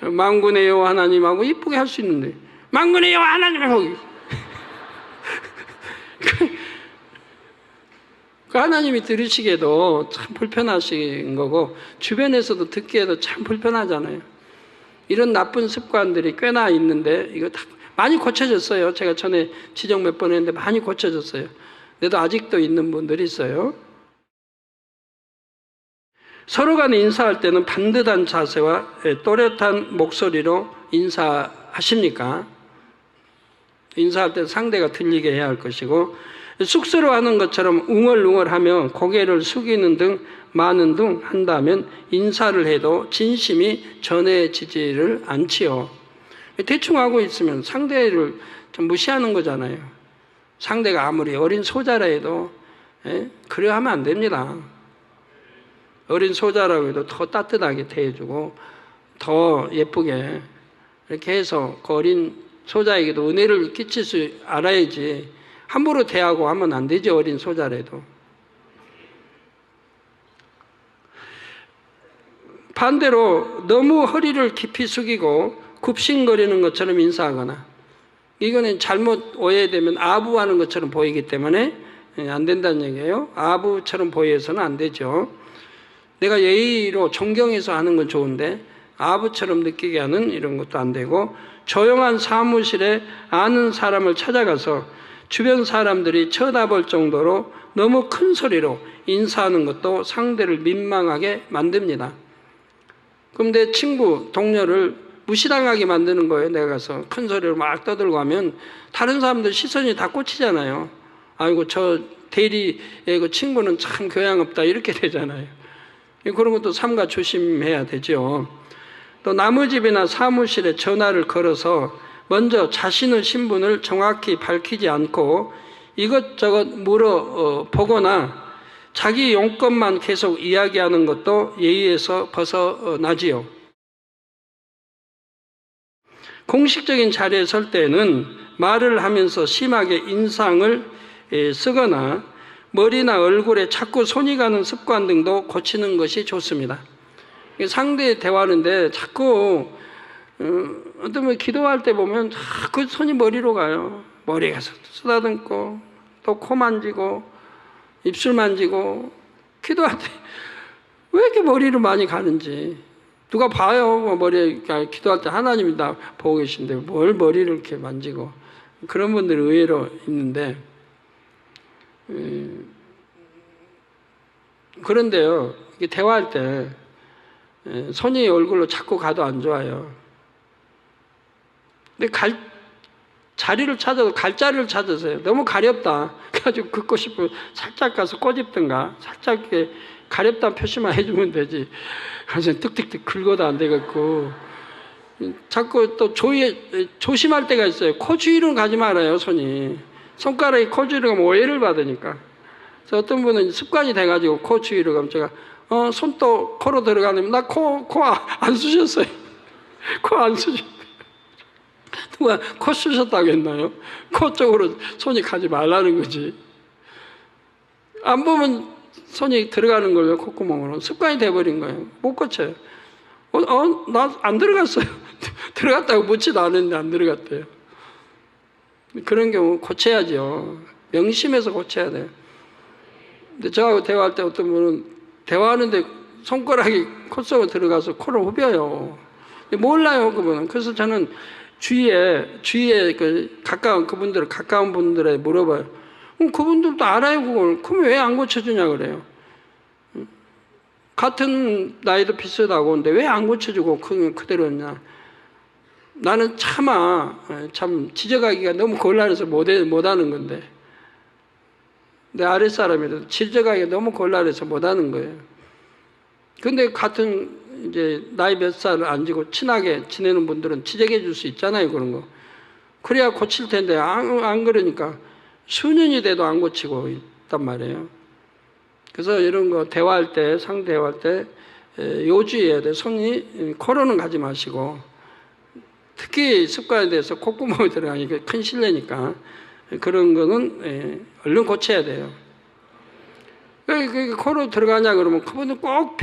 만군의 여호와 하나님하고 이쁘게 할 수 있는데 만군의 여호와 하나님하고 그 하나님이 들으시기에도 참 불편하신 거고 주변에서도 듣기에도 참 불편하잖아요. 이런 나쁜 습관들이 꽤나 있는데 이거 다 많이 고쳐졌어요. 제가 전에 지적 몇 번 했는데 많이 고쳐졌어요. 그래도 아직도 있는 분들이 있어요. 서로 간에 인사할 때는 반듯한 자세와 또렷한 목소리로 인사하십니까? 인사할 때 상대가 들리게 해야 할 것이고 쑥스러워하는 것처럼 웅얼웅얼하며 고개를 숙이는 등 많은 등 한다면 인사를 해도 진심이 전해지지를 않지요. 대충 하고 있으면 상대를 좀 무시하는 거잖아요. 상대가 아무리 어린 소자라 해도 그래 하면 안 됩니다. 어린 소자라고 해도 더 따뜻하게 대해주고 더 예쁘게 이렇게 해서 그 어린 소자에게도 은혜를 끼칠 수 알아야지 함부로 대하고 하면 안 되지. 어린 소자라도. 반대로 너무 허리를 깊이 숙이고 굽신거리는 것처럼 인사하거나, 이거는 잘못 오해되면 아부하는 것처럼 보이기 때문에 안 된다는 얘기예요. 아부처럼 보여서는 안 되죠. 내가 예의로 존경해서 하는 건 좋은데 아부처럼 느끼게 하는 이런 것도 안 되고, 조용한 사무실에 아는 사람을 찾아가서 주변 사람들이 쳐다볼 정도로 너무 큰 소리로 인사하는 것도 상대를 민망하게 만듭니다. 그럼 내 친구, 동료를 무시당하게 만드는 거예요. 내가 가서 큰 소리로 막 떠들고 하면 다른 사람들 시선이 다 꽂히잖아요. 아이고 저 대리의 그 친구는 참 교양 없다 이렇게 되잖아요. 그런 것도 삼가 조심해야 되죠. 또 남의 집이나 사무실에 전화를 걸어서 먼저 자신의 신분을 정확히 밝히지 않고 이것저것 물어보거나 자기 용건만 계속 이야기하는 것도 예의에서 벗어나지요. 공식적인 자리에 설 때는 말을 하면서 심하게 인상을 쓰거나 머리나 얼굴에 자꾸 손이 가는 습관 등도 고치는 것이 좋습니다. 상대 대화하는데 자꾸 어떤 분 기도할 때 보면 자꾸 손이 머리로 가요. 머리에 가서 쓰다듬고 또 코 만지고 입술 만지고, 기도할 때 왜 이렇게 머리로 많이 가는지 누가 봐요. 머리에 기도할 때 하나님이 다 보고 계신데 뭘 머리를 이렇게 만지고, 그런 분들이 의외로 있는데, 그런데요, 이게 대화할 때 손이 얼굴로 자꾸 가도 안 좋아요. 근데 자리를 찾아서 갈 자리를 찾으세요. 너무 가렵다. 그래가지고 긋고 싶으면 살짝 가서 꼬집든가, 살짝 이렇게 가렵다는 표시만 해주면 되지. 그래서 뜩뜩뜩 긁어도 안 되겠고, 자꾸 또 조심할 때가 있어요. 코 주위로 가지 말아요, 손이. 손가락이 코 주위로 가면 오해를 받으니까. 그래서 어떤 분은 습관이 돼가지고 코 주위로 가면 제가, 손 또 코로 들어가면, 나 코 안 쑤셨어요. 코 안 쑤셨어요. 누가 코 쑤셨다고 했나요? 코 쪽으로 손이 가지 말라는 거지. 안 보면 손이 들어가는 거예요, 콧구멍으로. 습관이 돼버린 거예요. 못 고쳐요. 나 안 들어갔어요. 들어갔다고 묻지도 않았는데 안 들어갔대요. 그런 경우 고쳐야죠. 명심해서 고쳐야 돼요. 근데 저하고 대화할 때 어떤 분은 대화하는데 손가락이 코 속에 들어가서 코를 후벼요. 몰라요, 그분은. 그래서 저는 주위에 가까운 분들에 물어봐요. 그분들도 알아요, 그걸. 그럼 왜 안 고쳐주냐 그래요. 같은 나이도 비슷하고 근데 왜 안 고쳐주고 그대로냐. 나는 참 지적하기가 너무 곤란해서 못하는 건데, 내 아랫사람이라도 지적하기가 너무 곤란해서 못하는 거예요. 근데 같은 이제 나이 몇 살 안 지고 친하게 지내는 분들은 지적해 줄 수 있잖아요, 그런 거. 그래야 고칠 텐데 안 그러니까 수년이 돼도 안 고치고 있단 말이에요. 그래서 이런 거 대화할 때, 상대화할 때 요주해야 돼. 손이 코로는 가지 마시고, 특히 습관에 대해서 콧구멍에 들어가니까 큰 실례니까 그런 거는 얼른 고쳐야 돼요. 그 코로 들어가냐 그러면 그분은 꼭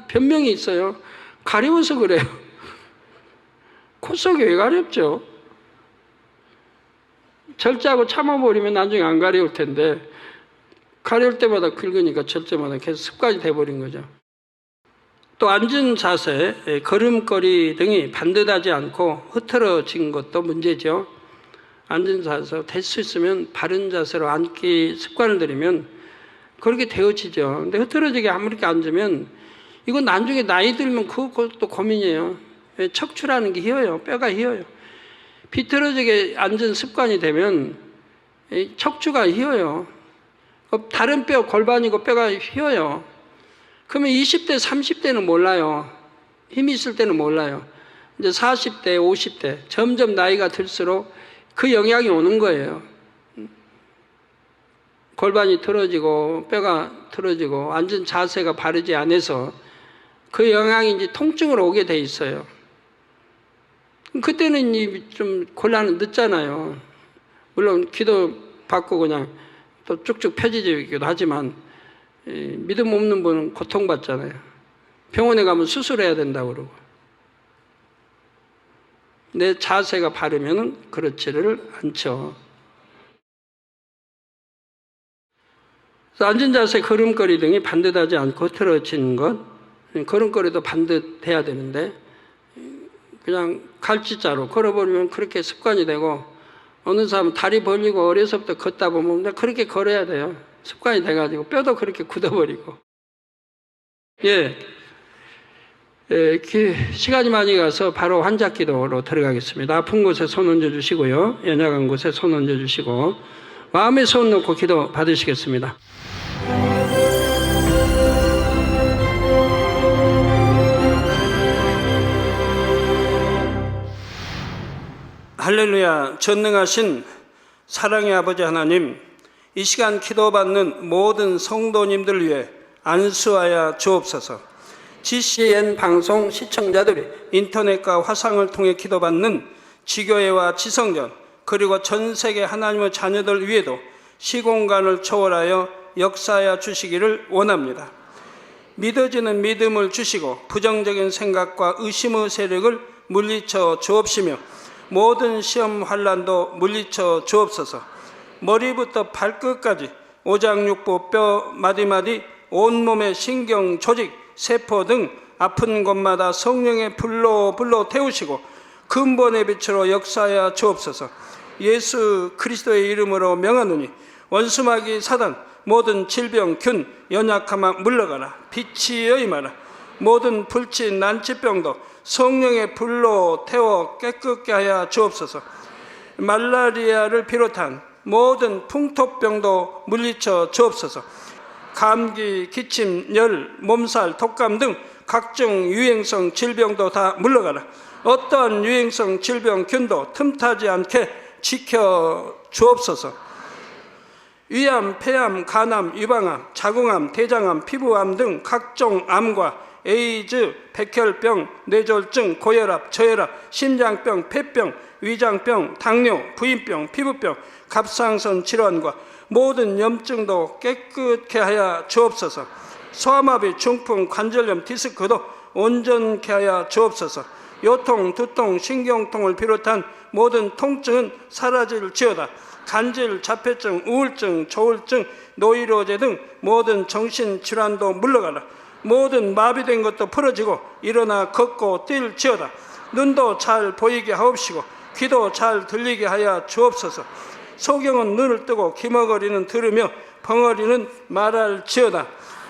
변명이 있어요. 가려워서 그래요. 코 속이 왜 가렵죠? 절제하고 참아버리면 나중에 안 가려울 텐데, 가려울 때마다 긁으니까 절제마다 계속 습관이 돼버린 거죠. 또 앉은 자세, 걸음걸이 등이 반듯하지 않고 흐트러진 것도 문제죠. 앉은 자세, 될 수 있으면 바른 자세로 앉기 습관을 들이면 그렇게 되어지죠. 근데 흐트러지게 아무렇게 앉으면 이건 나중에 나이 들면 그것도 고민이에요. 척추라는 게 휘어요. 뼈가 휘어요. 비틀어지게 앉은 습관이 되면 척추가 휘어요. 다른 뼈, 골반이고 뼈가 휘어요. 그러면 20대, 30대는 몰라요. 힘이 있을 때는 몰라요. 이제 40대, 50대 점점 나이가 들수록 그 영향이 오는 거예요. 골반이 틀어지고 뼈가 틀어지고 앉은 자세가 바르지 않아서 그 영향이 이제 통증으로 오게 돼 있어요. 그때는 좀 곤란은 늦잖아요. 물론 기도 받고 그냥 또 쭉쭉 펴지기도 하지만 믿음 없는 분은 고통받잖아요. 병원에 가면 수술해야 된다고 그러고. 내 자세가 바르면 그렇지를 않죠. 앉은 자세, 걸음걸이 등이 반듯하지 않고 틀어진 것, 걸음걸이도 반듯해야 되는데 그냥 갈지자로 걸어버리면 그렇게 습관이 되고, 어느 사람은 다리 벌리고 어려서부터 걷다 보면 그렇게 걸어야 돼요. 습관이 돼가지고 뼈도 그렇게 굳어버리고. 시간이 많이 가서 바로 환자기도로 들어가겠습니다. 아픈 곳에 손 얹어주시고요, 연약한 곳에 손 얹어주시고 마음에 손 놓고 기도 받으시겠습니다. 할렐루야. 전능하신 사랑의 아버지 하나님, 이 시간 기도받는 모든 성도님들 위해 안수하여 주옵소서. GCN 방송 시청자들이 인터넷과 화상을 통해 기도받는 지교회와 지성전, 그리고 전 세계 하나님의 자녀들 위에도 시공간을 초월하여 역사하여 주시기를 원합니다. 믿어지는 믿음을 주시고 부정적인 생각과 의심의 세력을 물리쳐 주옵시며 모든 시험 환난도 물리쳐 주옵소서. 머리부터 발끝까지 오장육부 뼈 마디마디 온몸의 신경 조직 세포 등 아픈 곳마다 성령의 불로 태우시고 근본의 빛으로 역사하여 주옵소서. 예수 그리스도의 이름으로 명하노니 원수마귀 사단 모든 질병 균 연약함아 물러가라. 빛이 임하라. 모든 불치 난치병도 성령의 불로 태워 깨끗게 하여 주옵소서. 말라리아를 비롯한 모든 풍토병도 물리쳐 주옵소서. 감기, 기침, 열, 몸살, 독감 등 각종 유행성 질병도 다 물러가라. 어떠한 유행성 질병 균도 틈타지 않게 지켜 주옵소서. 위암, 폐암, 간암, 유방암, 자궁암, 대장암, 피부암 등 각종 암과 에이즈, 백혈병, 뇌졸중, 고혈압, 저혈압, 심장병, 폐병, 위장병, 당뇨, 부인병, 피부병, 갑상선 질환과 모든 염증도 깨끗게 하여 주옵소서. 소아마비, 중풍, 관절염, 디스크도 온전케 하여 주옵소서. 요통, 두통, 신경통을 비롯한 모든 통증은 사라질지어다. 간질, 자폐증, 우울증, 조울증, 노이로제 등 모든 정신질환도 물러가라. 모든 마비된 것도 풀어지고 일어나 걷고 뛸지어다. 눈도 잘 보이게 하옵시고 귀도 잘 들리게 하여 주옵소서. 소경은 눈을 뜨고 기머거리는 들으며 벙어리는 말할지어다.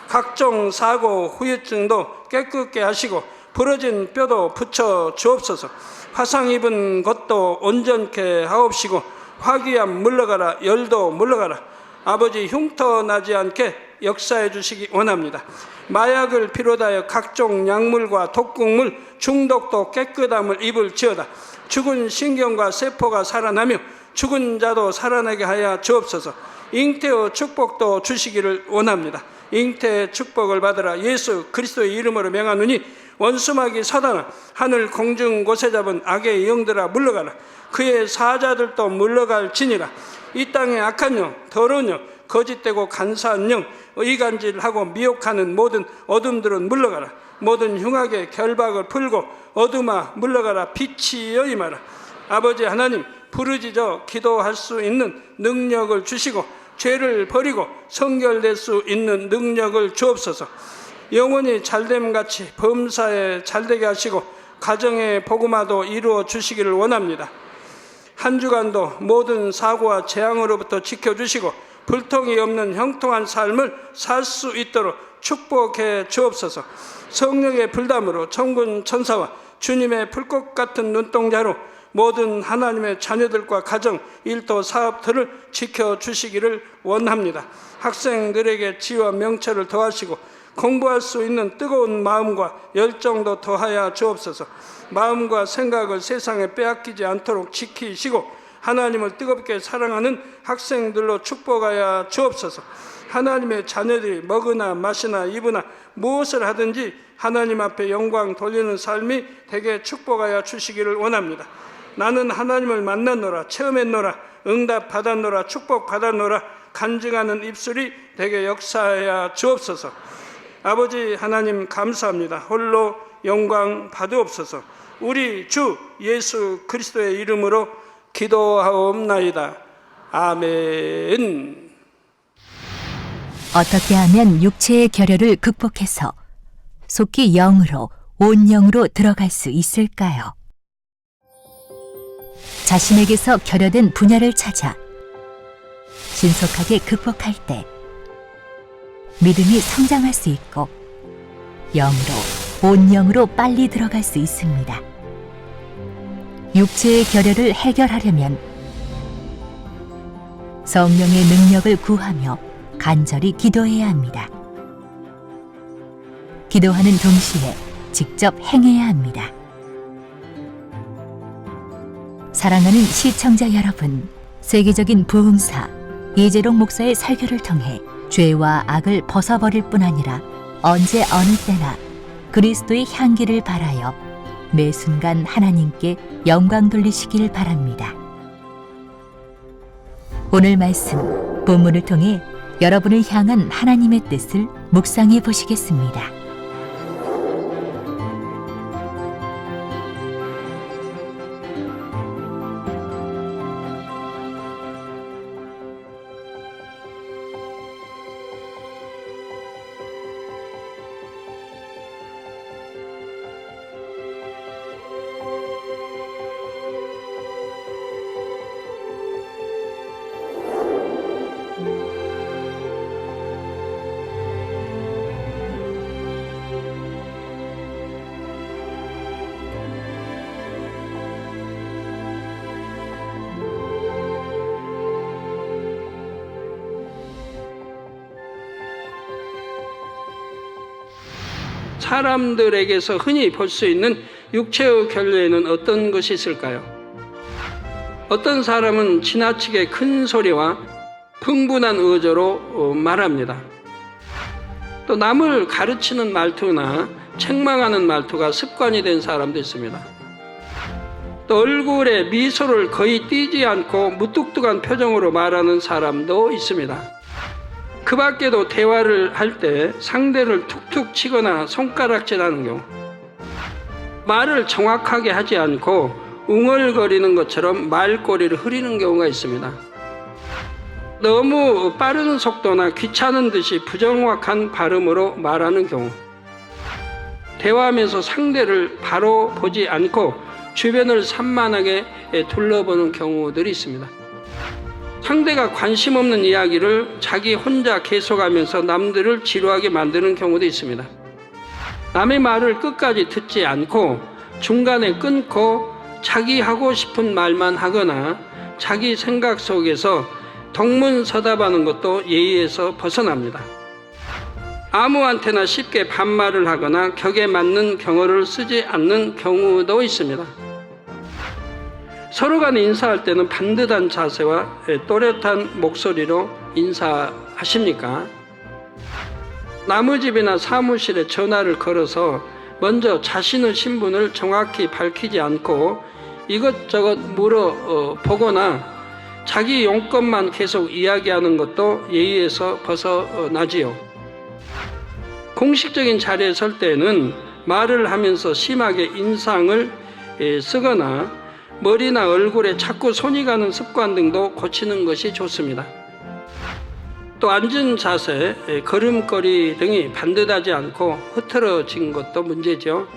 각종 사고 후유증도 깨끗게 하시고 부러진 뼈도 붙여 주옵소서. 화상 입은 것도 온전케 하옵시고 화기암 물러가라. 열도 물러가라. 아버지 흉터 나지 않게 역사해 주시기 원합니다. 마약을 비롯하여 각종 약물과 독극물 중독도 깨끗함을 입을지어다. 죽은 신경과 세포가 살아나며 죽은 자도 살아나게 하여 주옵소서. 잉태의 축복도 주시기를 원합니다. 잉태의 축복을 받으라. 예수 그리스도의 이름으로 명하노니 원수마귀 사단아, 하늘 공중 곳에 잡은 악의 영들아 물러가라. 그의 사자들도 물러갈지니라. 이 땅의 악한 영, 더러운 영, 거짓되고 간사한 영, 의간질하고 미혹하는 모든 어둠들은 물러가라. 모든 흉악의 결박을 풀고 어둠아 물러가라. 빛이 임하라. 아버지 하나님, 부르짖어 기도할 수 있는 능력을 주시고 죄를 버리고 성결될 수 있는 능력을 주옵소서. 영원히 잘됨같이 범사에 잘되게 하시고 가정의 복음화도 이루어 주시기를 원합니다. 한 주간도 모든 사고와 재앙으로부터 지켜주시고 불통이 없는 형통한 삶을 살 수 있도록 축복해 주옵소서. 성령의 불담으로 천군 천사와 주님의 불꽃 같은 눈동자로 모든 하나님의 자녀들과 가정, 일터, 사업들을 지켜주시기를 원합니다. 학생들에게 지혜와 명철을 더하시고 공부할 수 있는 뜨거운 마음과 열정도 더하여 주옵소서. 마음과 생각을 세상에 빼앗기지 않도록 지키시고 하나님을 뜨겁게 사랑하는 학생들로 축복하여 주옵소서. 하나님의 자녀들이 먹으나 마시나 입으나 무엇을 하든지 하나님 앞에 영광 돌리는 삶이 되게 축복하여 주시기를 원합니다. 나는 하나님을 만났노라, 체험했노라, 응답 받았노라, 축복 받았노라, 간증하는 입술이 되게 역사하여 주옵소서. 아버지 하나님 감사합니다. 홀로 영광 받으옵소서. 우리 주 예수 그리스도의 이름으로 기도하옵나이다. 아멘. 어떻게 하면 육체의 결여를 극복해서 속히 영으로, 온 영으로 들어갈 수 있을까요? 자신에게서 결여된 분야를 찾아 신속하게 극복할 때 믿음이 성장할 수 있고 영으로, 온 영으로 빨리 들어갈 수 있습니다. 육체의 결여를 해결하려면 성령의 능력을 구하며 간절히 기도해야 합니다. 기도하는 동시에 직접 행해야 합니다. 사랑하는 시청자 여러분, 세계적인 부흥사 이재롱 목사의 설교를 통해 죄와 악을 벗어버릴 뿐 아니라 언제 어느 때나 그리스도의 향기를 발하여 매 순간 하나님께 영광 돌리시길 바랍니다. 오늘 말씀 본문을 통해 여러분을 향한 하나님의 뜻을 묵상해 보시겠습니다. 사람들에게서 흔히 볼 수 있는 육체의 결례에는 어떤 것이 있을까요? 어떤 사람은 지나치게 큰 소리와 흥분한 어조로 말합니다. 또 남을 가르치는 말투나 책망하는 말투가 습관이 된 사람도 있습니다. 또 얼굴에 미소를 거의 띄지 않고 무뚝뚝한 표정으로 말하는 사람도 있습니다. 그 밖에도 대화를 할 때 상대를 툭툭 치거나 손가락질하는 경우, 말을 정확하게 하지 않고 웅얼거리는 것처럼 말꼬리를 흐리는 경우가 있습니다. 너무 빠른 속도나 귀찮은 듯이 부정확한 발음으로 말하는 경우, 대화하면서 상대를 바로 보지 않고 주변을 산만하게 둘러보는 경우들이 있습니다. 상대가 관심 없는 이야기를 자기 혼자 계속하면서 남들을 지루하게 만드는 경우도 있습니다. 남의 말을 끝까지 듣지 않고 중간에 끊고 자기 하고 싶은 말만 하거나 자기 생각 속에서 동문서답하는 것도 예의에서 벗어납니다. 아무한테나 쉽게 반말을 하거나 격에 맞는 경어를 쓰지 않는 경우도 있습니다. 서로 간에 인사할 때는 반듯한 자세와 또렷한 목소리로 인사하십니까? 남의 집이나 사무실에 전화를 걸어서 먼저 자신의 신분을 정확히 밝히지 않고 이것저것 물어보거나 자기 용건만 계속 이야기하는 것도 예의에서 벗어나지요. 공식적인 자리에 설 때는 말을 하면서 심하게 인상을 쓰거나 머리나 얼굴에 자꾸 손이 가는 습관 등도 고치는 것이 좋습니다. 또 앉은 자세, 걸음걸이 등이 반듯하지 않고 흐트러진 것도 문제죠.